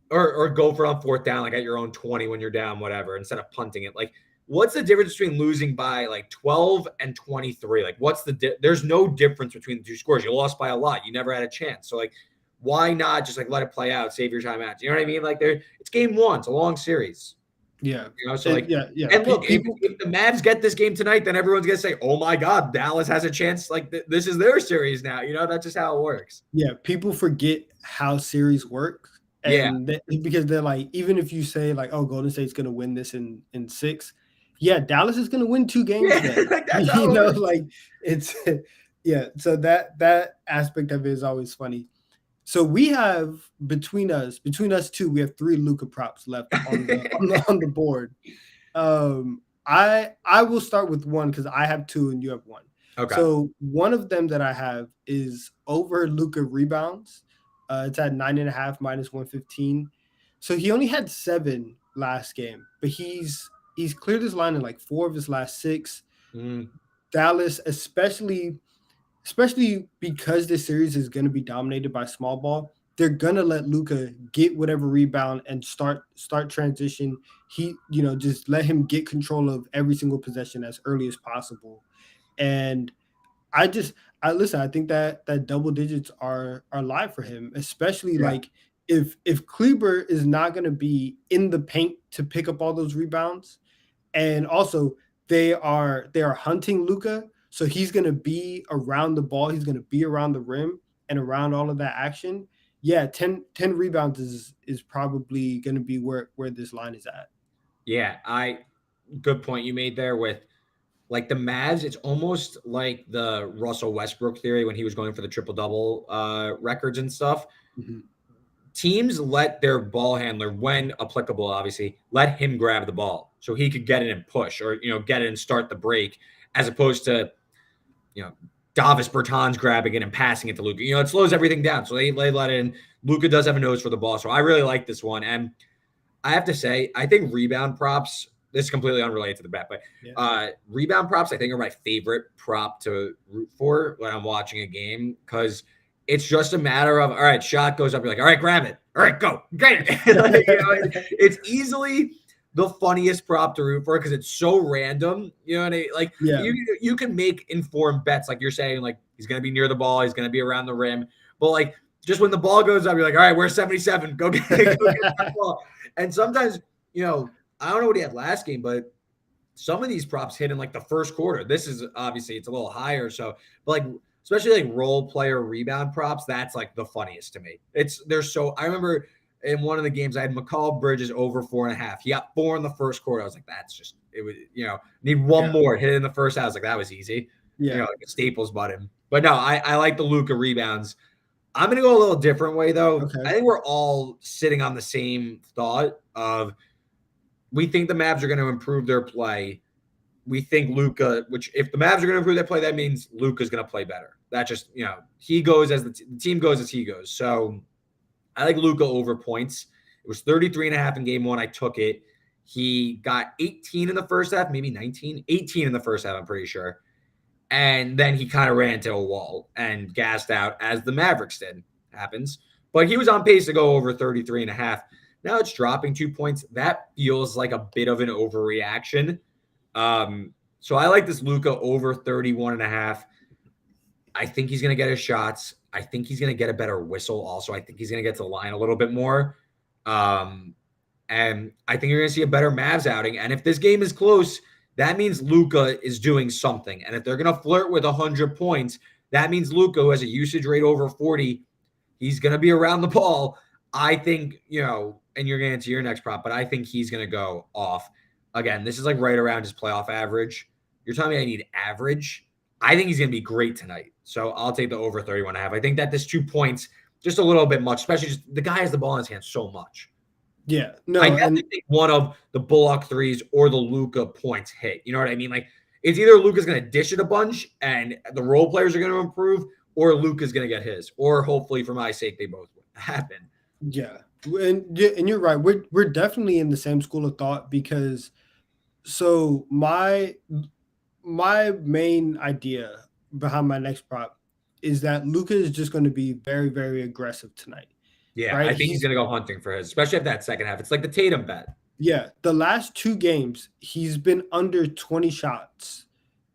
or go for on fourth down, like at your own 20 when you're down, whatever, instead of punting it. Like, what's the difference between losing by like 12 and 23? Like, what's there's no difference between the two scores. You lost by a lot. You never had a chance. So, like, why not just like let it play out, save your time out? You know what I mean? Like, it's game one, it's a long series. yeah, You know, so like, yeah. and look, People, if the Mavs get this game tonight, then everyone's gonna say, "Oh my God, Dallas has a chance." Like this is their series now. You know, that's just how it works. yeah, people forget how series work, Yeah, and because they're like, even if you say like, "Oh, Golden State's going to win this in six," yeah, Dallas is going to win two games. yeah, Then like that's how it works. like it's yeah. So that aspect of it is always funny. So we have between us two, we have three Luca props left on the board. I will start with one because I have two and you have one. Okay. So one of them that I have is over Luca rebounds. It's at 9.5 minus 115. So he only had 7 last game, but he's cleared his line in like 4 of his last 6. Mm. Dallas, especially because this series is going to be dominated by small ball, they're gonna let Luca get whatever rebound and start transition. Just let him get control of every single possession as early as possible. And I just I listen, I think that double digits are live for him, especially Yeah. like if Kleber is not gonna be in the paint to pick up all those rebounds, and also they are hunting Luca, so he's gonna be around the ball, he's gonna be around the rim and around all of that action. Yeah, 10 rebounds is probably gonna be where this line is at. Yeah, good point you made there with like the Mavs. It's almost like the Russell Westbrook theory when he was going for the triple double records and stuff. Mhm. Teams let their ball handler, when applicable, obviously, let him grab the ball so he could get it and push, or get it and start the break, as opposed to you know Davis Bertans grabbing it and passing it to Luka. It slows everything down. So they let it in. Luka does have a nose for the ball, so I really like this one. And I have to say, I think rebound props, this is completely unrelated to the bet, but Yeah. rebound props, I think, are my favorite prop to root for when I'm watching a game, because it's just a matter of, all right, shot goes up, you're like, all right, grab it. All right, go. Get it. Like, it's easily the funniest prop to root for because it's so random. You know what I mean? Like, Yeah. you can make informed bets, like you're saying, like he's going to be near the ball, he's going to be around the rim. But like, just when the ball goes up, you're like, all right, we're 77. Go get that ball. And sometimes, I don't know what he had last game, but some of these props hit in like the first quarter. This is obviously it's a little higher. So, but like, especially like role player rebound props, that's like the funniest to me. I remember in one of the games I had McCall Bridges over 4.5. He got 4 in the first quarter. I was like, it was, need one more, hit it in the first half. I was like, that was easy. Yeah. Like a Staples button. But no, I like the Luka rebounds. I'm going to go a little different way, though. I Okay. think we're all sitting on the same thought of we think the Mavs are going to improve their play. We think Luka, which if the Mavs are going to improve their play, that means Luka's going to play better. That just, he goes as the team goes as he goes. So I like Luka over points. It was 33.5 in game one. I took it. He got 18 in the first half, maybe 19, 18 in the first half, I'm pretty sure. And then he kind of ran into a wall and gassed out as the Mavericks did. Happens. But he was on pace to go over 33.5. Now it's dropping 2 points. That feels like a bit of an overreaction. So I like this Luka over 31.5. I think he's going to get his shots. I think he's going to get a better whistle also. I think he's going to get to the line a little bit more. And I think you're going to see a better Mavs outing. And if this game is close, that means Luka is doing something. And if they're going to flirt with 100 points, that means Luka, who has a usage rate over 40, he's going to be around the ball. I think, and you're getting to your next prop, but I think he's going to go off. Again, this is like right around his playoff average. You're telling me I need average? I think he's going to be great tonight. So I'll take the over 31.5. I think that this 2 points, just a little bit much, especially just the guy has the ball in his hands so much. Yeah, no, I definitely think one of the Bullock threes or the Luka points hit. You know what I mean? Like, it's either Luka's going to dish it a bunch and the role players are going to improve, or Luka's going to get his. Or hopefully, for my sake, they both happen. Yeah, and you're right. We're definitely in the same school of thought because so my main idea behind my next prop is that Luka is just going to be very, very aggressive tonight. Yeah, right? I think he's going to go hunting for his, especially at that second half. It's like the Tatum bet. Yeah, the last 2 games, he's been under 20 shots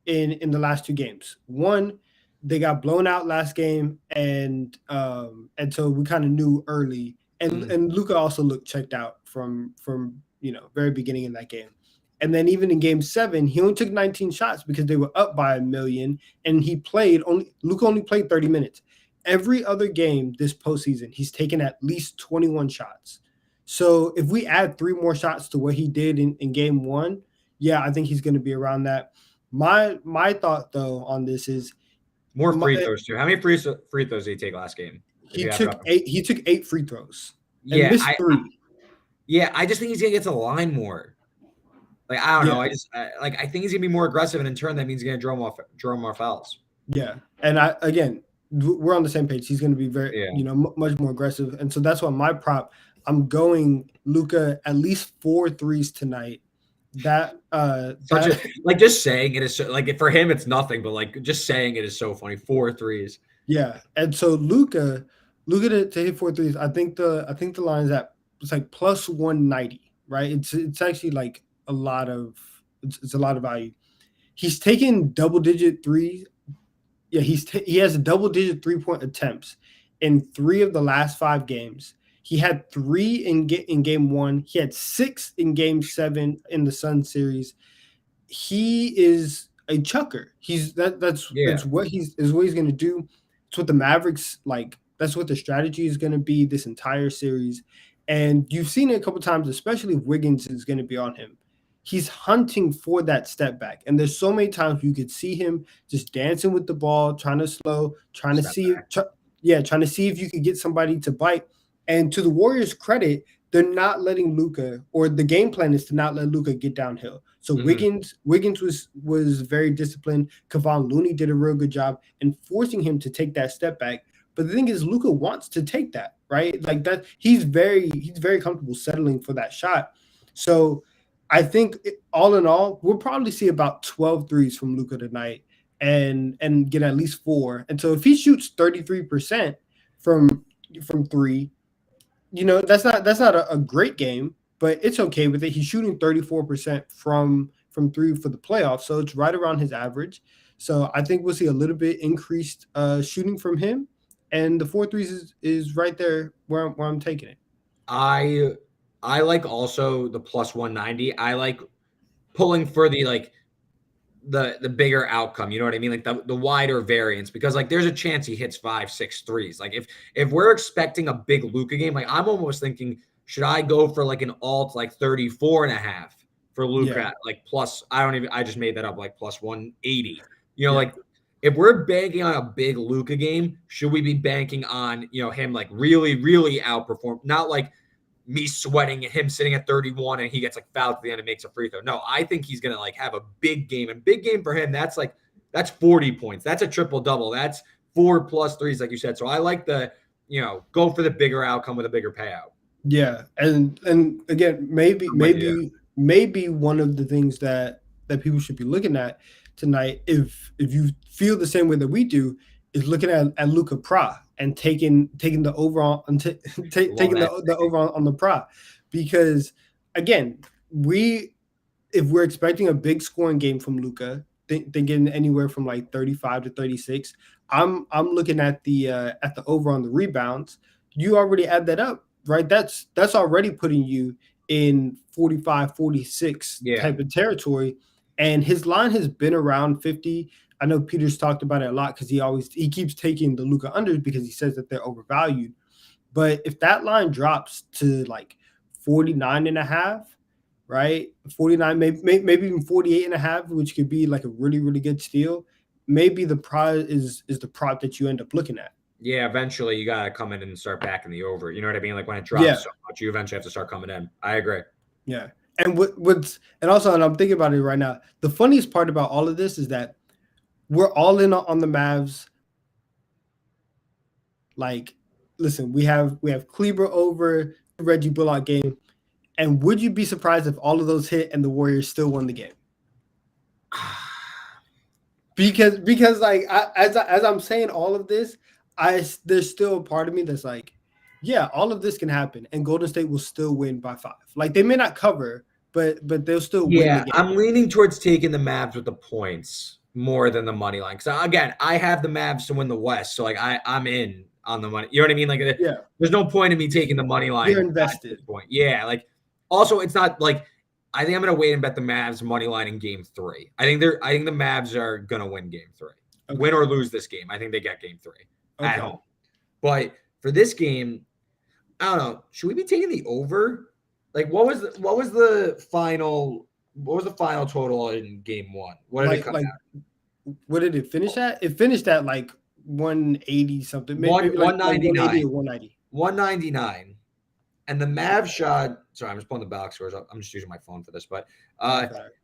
in the last 2 games. One, they got blown out last game, and so we kind of knew early. And Luka also looked checked out from very beginning in that game. And then even in game 7, he only took 19 shots because they were up by 1 million, and Luka only played 30 minutes. Every other game this postseason, he's taken at least 21 shots. So if we add 3 more shots to what he did in game 1, yeah, I think he's going to be around that. My thought though on this is more free throws too. How many free throws did he take last game? He took 8. He took 8 free throws. And Yeah, missed 3. I just think he's gonna get to the line more. Like, I don't know. I think he's gonna be more aggressive, and in turn, that means he's gonna draw more fouls. Yeah, and we're on the same page. He's going to be very, much more aggressive, and so that's why my prop. I'm going Luka at least 4 threes tonight. Just saying it is so, like, for him it's nothing, but like just saying it is so funny. 4 threes. Yeah, and so Luka to hit 4 threes. I think the line is at it's like plus 190, right? It's actually like a lot of it's a lot of value. He's taken double-digit threes. Yeah, he has a double-digit 3-point attempts in 3 of the last 5 games. He had 3 in game 1. He had 6 in game 7 in the Sun series. He is a chucker. That's what he's going to do. It's what the Mavericks like. That's what the strategy is going to be this entire series. And you've seen it a couple times, especially if Wiggins is going to be on him. He's hunting for that step back. And there's so many times you could see him just dancing with the ball, trying to see if you could get somebody to bite. And to the Warriors' credit, they're not letting Luka, or the game plan is to not let Luka get downhill. So Wiggins was very disciplined. Kevon Looney did a real good job in forcing him to take that step back. But the thing is, Luka wants to take that, right? Like that, he's very comfortable settling for that shot. So I think all in all, we'll probably see about 12 threes from Luka tonight and get at least 4. And so if he shoots 33% from 3, that's not a great game, but it's okay with it. He's shooting 34% from 3 for the playoffs, so it's right around his average. So I think we'll see a little bit increased shooting from him, and the 4 threes is right there where I'm taking it. I like also the plus 190. I like pulling for the bigger outcome. You know what I mean? Like the wider variance, because like there's a chance he hits 5-6 threes. Like if we're expecting a big Luka game, like I'm almost thinking, should I go for like an alt like 34.5 for Luka? Yeah. Like plus, I just made that up, like plus 180. if we're banking on a big Luka game, should we be banking on, him like really, really outperform? Not like me sweating him sitting at 31 and he gets like fouled at the end and makes a free throw. No, I think he's gonna like have a big game. And big game for him, that's 40 points. That's a triple double. That's 4+ threes, like you said. So I like go for the bigger outcome with a bigger payout. Yeah, and again, maybe one of the things that people should be looking at tonight, if you feel the same way that we do, is looking at Luka Pra and taking the overall and taking the over on the Pra, because again, if we're expecting a big scoring game from Luka, thinking anywhere from like 35 to 36, I'm looking at the over on the rebounds. You already add that up, right? That's already putting you in 45, 46 type of territory. And his line has been around 50. I know Peter's talked about it a lot because he keeps taking the Luka unders because he says that they're overvalued. But if that line drops to like 49.5, right? 49, maybe even 48.5, which could be like a really, really good steal. Maybe the prize is the prop that you end up looking at. Yeah, eventually you gotta come in and start backing the over. You know what I mean? Like when it drops so much, you eventually have to start coming in. I agree. Yeah. And and I'm thinking about it right now. The funniest part about all of this is that we're all in on the Mavs. Like, listen, we have Kleber over, Reggie Bullock game. And would you be surprised if all of those hit and the Warriors still won the game? Because like as I'm saying all of this, there's still a part of me that's like, yeah, all of this can happen, and Golden State will still win by 5. Like they may not cover, but they'll still win the game. I'm leaning towards taking the Mavs with the points more than the money line. Because again, I have the Mavs to win the West, so like I'm in on the money. You know what I mean? Like, there's no point in me taking the money line. You're invested. At this point. Yeah, like also it's not like I think I'm gonna wait and bet the Mavs money line in game 3. I think the Mavs are gonna win game 3. Okay. Win or lose this game. I think they get game 3 at home. But for this game, I don't know. Should we be taking the over? Like what was the final total in game 1? What did it come out? What did it finish at? It finished at like 180 something. Maybe 199 180 or 190. 199. And the Mavs shot, sorry, I'm just pulling the box scores up. I'm just using my phone for this, but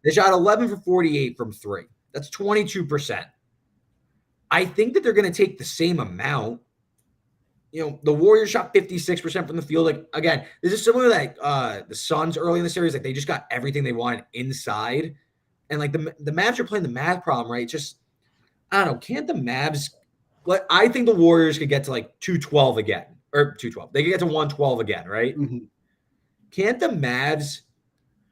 they shot 11 for 48 from 3. That's 22%. I think that they're going to take the same amount. The Warriors shot 56% from the field. Like, again, this is similar to like the Suns early in the series. Like, they just got everything they wanted inside. And like the Mavs are playing the math problem, right? Just, I don't know. Can't the Mavs, I think the Warriors could get to like 212 again. Or 212. They could get to 112 again, right? Mm-hmm. Can't the Mavs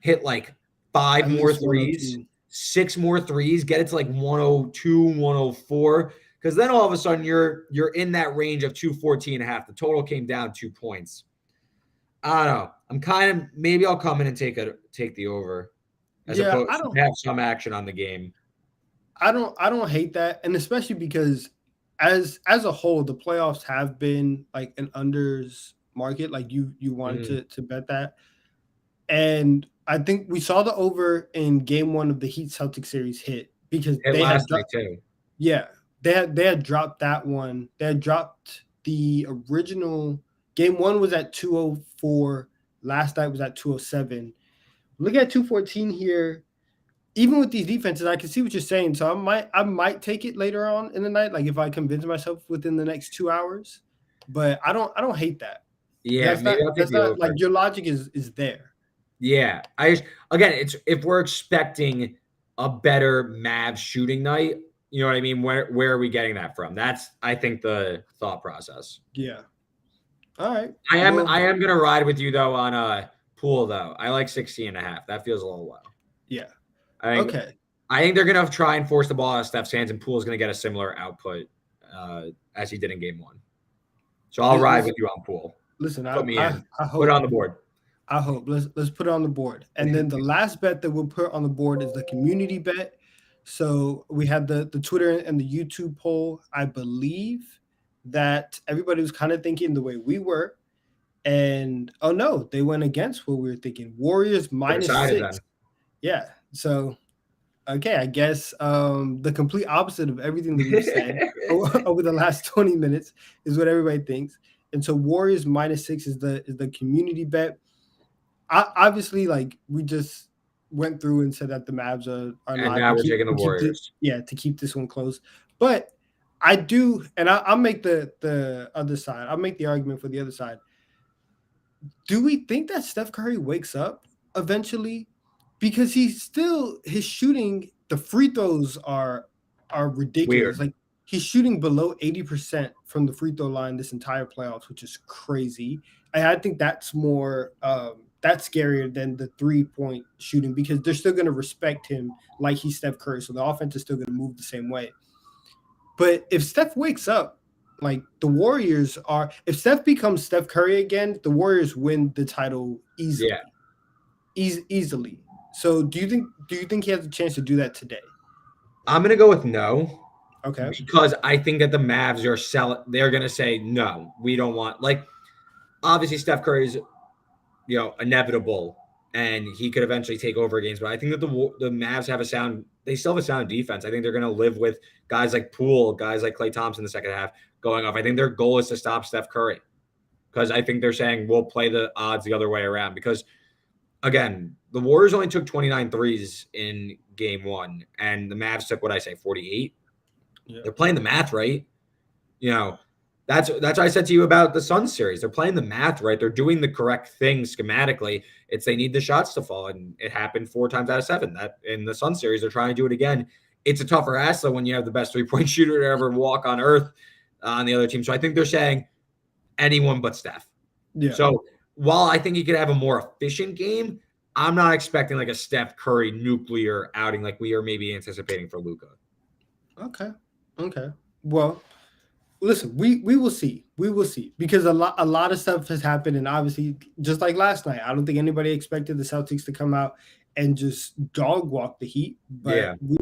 hit like 5 more threes, 6 more threes, get it to like 102, 104? Because then all of a sudden you're in that range of 214.5. The total came down 2 points. I don't know. Maybe I'll come in and take the over as opposed to have some action on the game. I don't hate that, and especially because as a whole, the playoffs have been like an unders market. Like you wanted to bet that, and I think we saw the over in game 1 of the Heat Celtics series hit because they had dropped, too. Yeah, they had dropped that one. They had dropped the original game 1 was at 204. Last night was at 207. Look at 214 here. Even with these defenses, I can see what you're saying. So I might take it later on in the night, like if I convince myself within the next 2 hours. But I don't hate that. Yeah, that's not like your logic is there. Yeah, it's if we're expecting a better Mavs shooting night, you know what I mean? Where are we getting that from? That's I think the thought process. Yeah. All right. I am gonna ride with you though on a Pool though. I like 60.5. That feels a little low. Yeah. I think they're going to try and force the ball out of Steph's hands, and Poole is going to get a similar output as he did in game 1. So I'll ride with you on Poole. Listen, I hope. Put it on the board. I hope. Let's put it on the board. And then the last bet that we'll put on the board is the community bet. So we had the Twitter and the YouTube poll. I believe that everybody was kind of thinking the way we were. And, oh, no, they went against what we were thinking. Warriors -6. Yeah, so Okay, I guess the complete opposite of everything that we've said over the last 20 minutes is what everybody thinks. And so Warriors -6 is the community bet. Obviously, like we just went through and said that the Mavs are And live now we're taking the Warriors. to keep this one close. But I do, and I'll make the other side. I'll make the argument for the other side. Do we think that Steph Curry wakes up eventually? Because his shooting, the free throws are ridiculous. Weird. Like he's shooting below 80% from the free throw line this entire playoffs, which is crazy. And I think that's more that's scarier than the 3-point shooting because they're still going to respect him like he's Steph Curry. So the offense is still going to move the same way. But if Steph wakes up, like the Warriors are, if Steph becomes Steph Curry again, the Warriors win the title easily. Yeah. Easily. So do you think he has a chance to do that today? I'm gonna go with no. Okay. Because I think that the Mavs are selling. They're gonna say no. We don't want obviously Steph Curry's inevitable, and he could eventually take over games. But I think that the Mavs have they still have a sound defense. I think they're gonna live with guys like Poole, guys like Klay Thompson in the second half going off. I think their goal is to stop Steph Curry because I think they're saying we'll play the odds the other way around because. Again, the Warriors only took 29 threes in game one, and the Mavs took, 48? Yeah. They're playing the math right. That's what I said to you about the Suns series. They're playing the math right. They're doing the correct thing schematically. They need the shots to fall, and it happened 4 times out of 7. That in the Suns series, they're trying to do it again. It's a tougher ass though when you have the best 3-point shooter to ever walk on earth on the other team. So I think they're saying anyone but Steph. Yeah. So while I think he could have a more efficient game, I'm not expecting like a Steph Curry nuclear outing like we are maybe anticipating for Luka. Okay. Well, listen, we will see. We will see because a lot of stuff has happened, and obviously, just like last night, I don't think anybody expected the Celtics to come out and just dog walk the Heat. But yeah. we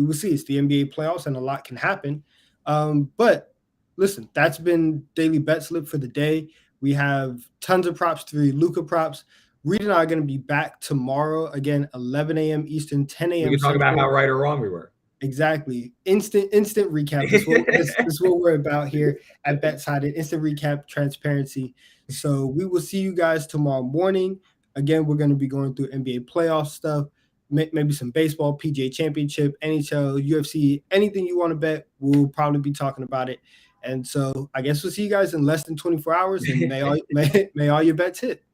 will see. It's the NBA playoffs, and a lot can happen. But listen, that's been Daily Betslip for the day. We have tons of props, 3 Luka props. Reed and I are going to be back tomorrow, again, 11 a.m. Eastern, 10 a.m. We can talk about how right or wrong we were. Exactly. Instant recap. This is what we're about here at BetSided. Instant recap, transparency. So we will see you guys tomorrow morning. Again, we're going to be going through NBA playoff stuff, maybe some baseball, PGA Championship, NHL, UFC, anything you want to bet, we'll probably be talking about it. And so I guess we'll see you guys in less than 24 hours, and may all your bets hit.